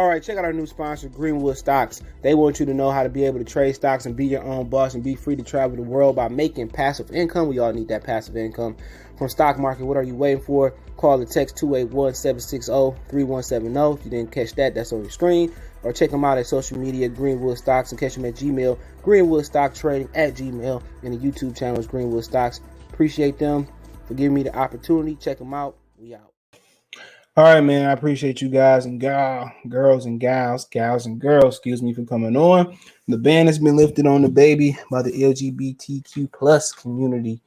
All right, check out our new sponsor, Greenwood Stocks. They want you to know how to be able to trade stocks and be your own boss and be free to travel the world by making passive income. We all need that passive income from stock market. What are you waiting for? Call or text 281-760-3170. If you didn't catch that, that's on your screen. Or check them out at social media, Greenwood Stocks, and catch them at Gmail, Greenwood Stock Trading at Gmail, and the YouTube channel is Greenwood Stocks. Appreciate them for giving me the opportunity. Check them out. We out. All right, man. I appreciate you guys and girls and gals, excuse me, for coming on. The ban has been lifted on Dababy by the LGBTQ plus community.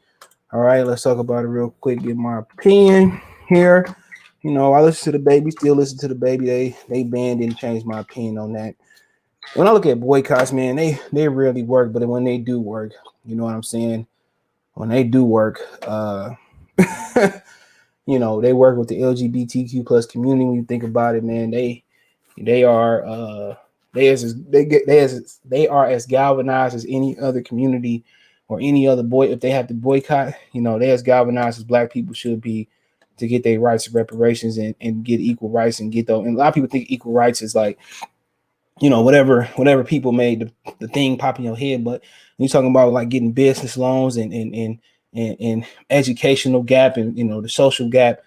All right, let's talk about it real quick. Get my opinion here. You know, I listen to Dababy, still listen to Dababy. They banned, didn't change my opinion on that. When I look at boycotts, man, they rarely work, but when they do work, you know what I'm saying? When they do work, you know, they work with the LGBTQ plus community. When you think about it, man, they are as galvanized as any other community or any other boy. If they have to boycott, you know, they as galvanized as Black people should be to get their rights and reparations and get equal rights and get those. And a lot of people think equal rights is like, you know, whatever people made the thing pop in your head. But when you're talking about like getting business loans and educational gap and, you know, the social gap,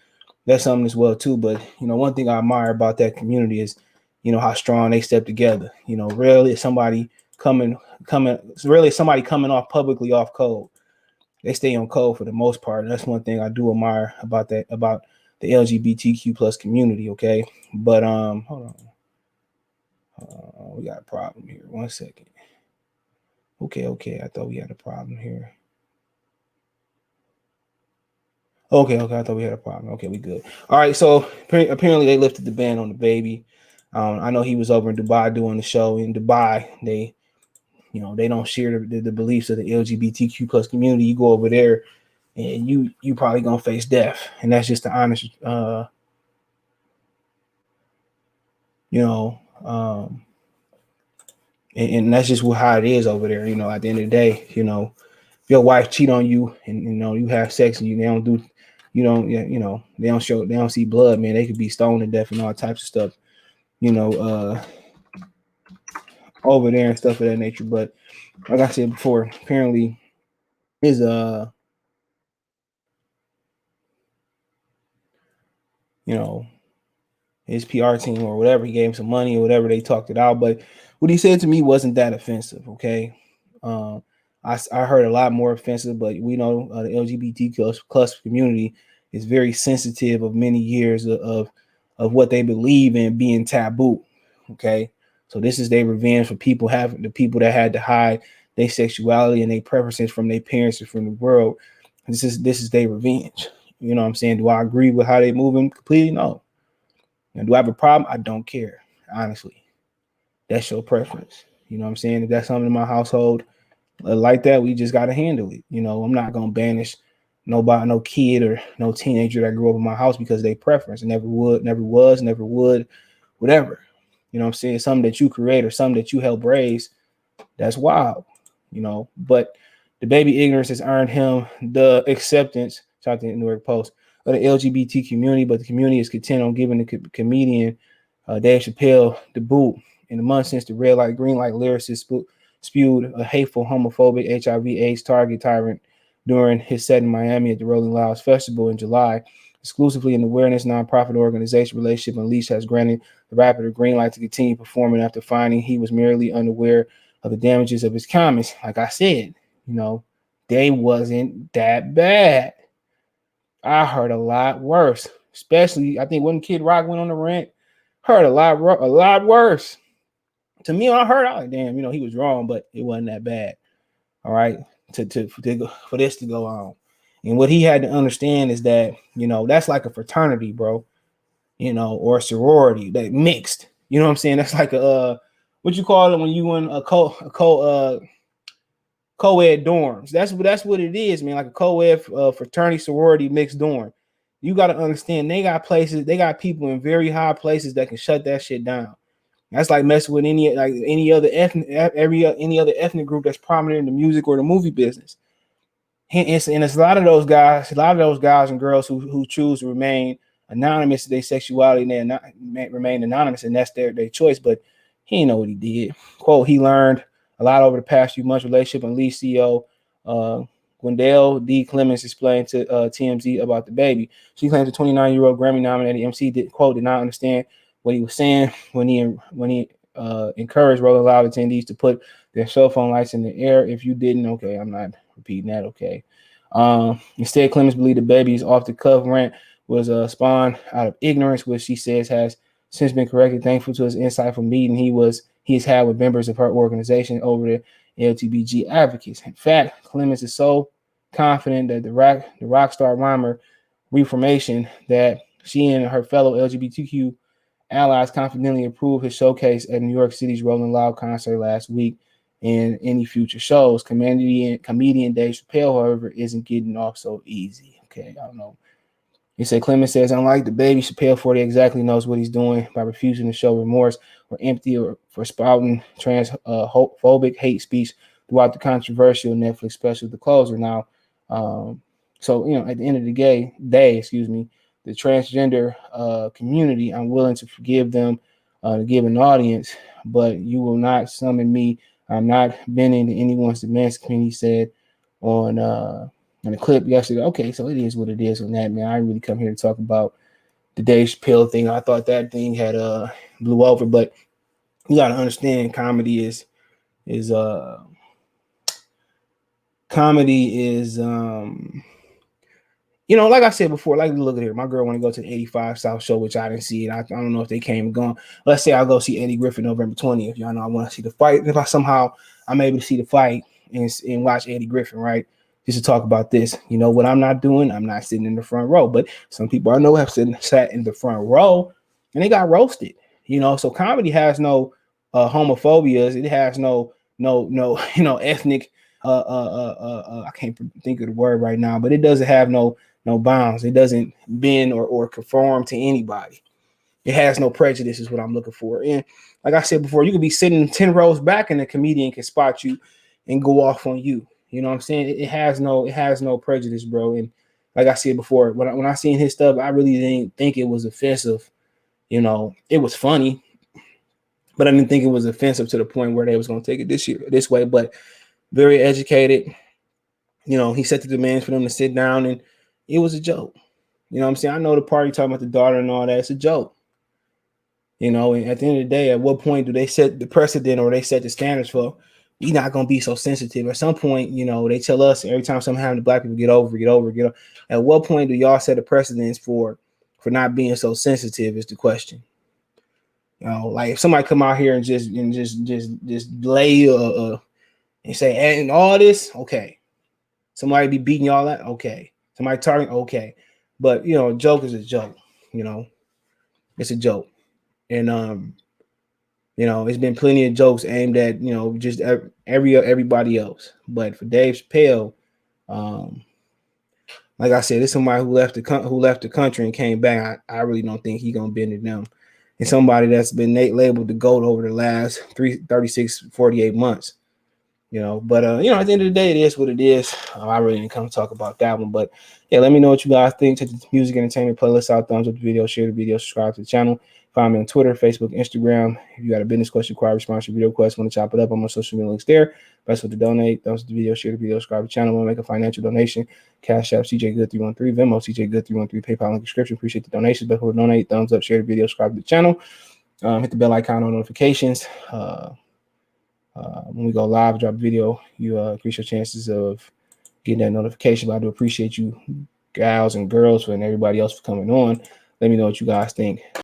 that's something as well too. But, you know, one thing I admire about that community is, you know, how strong they step together. You know, rarely is somebody coming off publicly off code. They stay on code for the most part. And that's one thing I do admire about the LGBTQ plus community. Okay. But hold on. We got a problem here. 1 second. Okay. I thought we had a problem here. Okay. I thought we had a problem. Okay, we good. All right. So apparently they lifted the ban on Dababy. I know he was over in Dubai doing the show. In Dubai, they don't share the beliefs of the LGBTQ plus community. You go over there, and you probably gonna face death. And that's just the honest, and that's just how it is over there. You know, at the end of the day, you know, if your wife cheat on you and, you know, you have sex and they don't see blood, man, they could be stoned to death and all types of stuff, you know, over there and stuff of that nature. But like I said before, apparently his his PR team or whatever, he gave him some money or whatever, they talked it out. But what he said to me wasn't that offensive. Okay. I heard a lot more offensive, but we know the LGBTQ plus community is very sensitive of many years of what they believe in being taboo. Okay. So this is their revenge for the people that had to hide their sexuality and their preferences from their parents and from the world. This is their revenge. You know what I'm saying? Do I agree with how they moving? Completely no. And do I have a problem? I don't care. Honestly, that's your preference. You know what I'm saying? If that's something in my household like that, we just got to handle it. You know, I'm not going to banish no kid or no teenager that grew up in my house because they preference. Never would, never was, never would, whatever. You know what I'm saying? Something that you create or something that you help raise, that's wild, you know. But Dababy ignorance has earned him the acceptance, shout out to the New York Post, of the LGBT community, but the community is content on giving the comedian Dave Chappelle the boot. In the months since the red light, green light lyricist spewed a hateful, homophobic, HIV/AIDS target tyrant during his set in Miami at the Rolling Louds Festival in July. Exclusively an awareness nonprofit organization, Relationship Unleashed has granted the rapper a green light to continue performing after finding he was merely unaware of the damages of his comments. Like I said, you know, they wasn't that bad. I heard a lot worse. Especially, I think when Kid Rock went on the rant, heard a lot worse. To me, I heard, I was like, damn, you know, he was wrong, but it wasn't that bad. All right, for this to go on. And what he had to understand is that, you know, that's like a fraternity, bro, you know, or a sorority that mixed. You know what I'm saying? That's like a what you call it when you in a co-ed dorms. That's what it is, man. Like a co-ed fraternity sorority mixed dorm. You got to understand they got people in very high places that can shut that shit down. That's like messing with any other ethnic group that's prominent in the music or the movie business. And it's a lot of those guys and girls who choose to remain anonymous to their sexuality and they not remain anonymous, and that's their choice. But he didn't know what he did. Quote, he learned a lot over the past few months. Relationship and lead CEO Gwendell D. Clemens explained to TMZ about Dababy. She claims the 29-year-old Grammy-nominated MC did not understand what he was saying when he encouraged Rolling Loud attendees to put their cell phone lights in the air. If you didn't, okay, I'm not repeating that. Okay. Instead, Clemens believed Dababy's off-the-cuff rant was spawned out of ignorance, which she says has since been corrected. Thankful to his insightful meeting he has had with members of her organization over the LGBTQ advocates. In fact, Clemens is so confident that the rock star rhymer reformation that she and her fellow LGBTQ allies confidently approved his showcase at New York City's Rolling Loud concert last week and any future shows. Comedian Dave Chappelle, however, isn't getting off so easy. Okay, I don't know. He said, Clemens says, unlike Dababy, Chappelle 40 exactly knows what he's doing by refusing to show remorse or empathy or for spouting transphobic hate speech throughout the controversial Netflix special, The Closer. Now, so, at the end of the day, the transgender community, I'm willing to forgive them, to give an audience, but you will not summon me. I'm not bending to anyone's demands, community said on the clip yesterday. Okay, so it is what it is on that, man. I didn't really come here to talk about the Dave Chappelle thing. I thought that thing had blew over, but you got to understand comedy is like I said before, like look at here, my girl want to go to the 85 South show, which I didn't see it. I don't know if they came and gone. Let's say I'll go see Eddie Griffin November 20th. Y'all know I want to see the fight. If I'm able to see the fight and watch Eddie Griffin, right? Just to talk about this. You know what I'm not doing? I'm not sitting in the front row. But some people I know have sat in the front row and they got roasted. So comedy has no homophobias. It has no ethnic I can't think of the word right now, but it doesn't have no bounds. It doesn't bend or conform to anybody. It has no prejudice is what I'm looking for. And like I said before, you could be sitting 10 rows back and a comedian can spot you and go off on you. You know what I'm saying? It has no prejudice, bro. And like I said before, when I seen his stuff, I really didn't think it was offensive. It was funny, but I didn't think it was offensive to the point where they was going to take it this way. But very educated. He set the demands for them to sit down, and it was a joke. You know what I'm saying? I know the party talking about the daughter and all that. It's a joke. And at the end of the day, at what point do they set the precedent or they set the standards for we're not going to be so sensitive? At some point, they tell us every time something happens to black people, get over. At what point do y'all set a precedence for not being so sensitive is the question. Like if somebody come out here and just lay and say, and all this, okay. Somebody be beating y'all that, okay. Somebody targeting, okay. But a joke is a joke, it's a joke. And it's been plenty of jokes aimed at just everybody else. But for Dave Chappelle, like I said, it's somebody who left the country and came back. I really don't think he's gonna bend it down. And somebody that's been labeled the GOAT over the last 48 months. But at the end of the day, it is what it is. I really didn't come to talk about that one, but yeah, let me know what you guys think. Check the music entertainment playlist out, thumbs up the video, share the video, subscribe to the channel. Find me on Twitter, Facebook, Instagram. If you got a business question, require response to video request, want to chop it up, I'm on social media links there. Best way to donate, thumbs up the video, share the video, subscribe to the channel. Want to make a financial donation? Cash App CJ Good 313, Venmo CJ Good 313, PayPal link description. Appreciate the donations. Best way to donate, thumbs up, share the video, subscribe to the channel. Hit the bell icon on notifications. When we go live, drop a video, you increase your chances of getting that notification. But I do appreciate you, gals and girls, and everybody else for coming on. Let me know what you guys think.